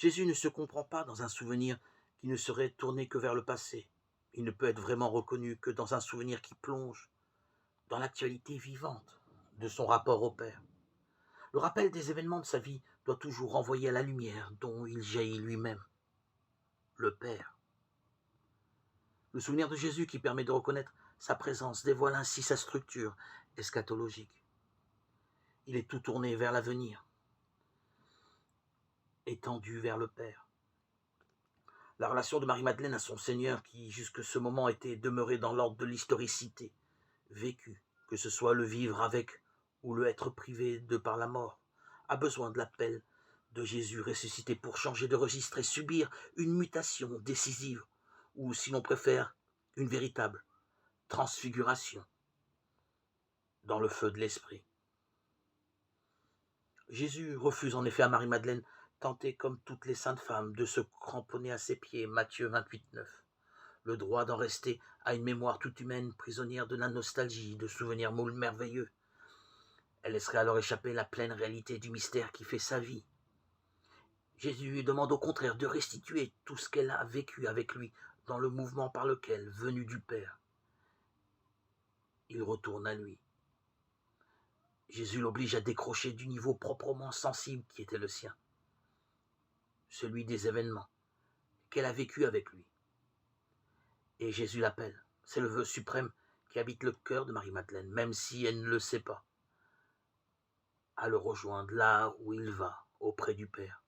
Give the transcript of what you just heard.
Jésus ne se comprend pas dans un souvenir qui ne serait tourné que vers le passé. Il ne peut être vraiment reconnu que dans un souvenir qui plonge dans l'actualité vivante de son rapport au Père. Le rappel des événements de sa vie doit toujours renvoyer à la lumière dont il jaillit lui-même, le Père. Le souvenir de Jésus qui permet de reconnaître sa présence dévoile ainsi sa structure eschatologique. Il est tout tourné vers l'avenir, étendu vers le Père. La relation de Marie-Madeleine à son Seigneur, qui jusque ce moment était demeurée dans l'ordre de l'historicité, vécue, que ce soit le vivre avec ou le être privé de par la mort, a besoin de l'appel de Jésus ressuscité pour changer de registre et subir une mutation décisive, ou si l'on préfère, une véritable transfiguration dans le feu de l'esprit. Jésus refuse en effet à Marie-Madeleine, tentée comme toutes les saintes femmes, de se cramponner à ses pieds, Matthieu 28,9. Le droit d'en rester à une mémoire toute humaine, prisonnière de la nostalgie, de souvenirs merveilleux. Elle laisserait alors échapper la pleine réalité du mystère qui fait sa vie. Jésus lui demande au contraire de restituer tout ce qu'elle a vécu avec lui dans le mouvement par lequel, venu du Père, il retourne à lui. Jésus l'oblige à décrocher du niveau proprement sensible qui était le sien, celui des événements qu'elle a vécu avec lui. Et Jésus l'appelle. C'est le vœu suprême qui habite le cœur de Marie-Madeleine, même si elle ne le sait pas, à le rejoindre là où il va, auprès du Père.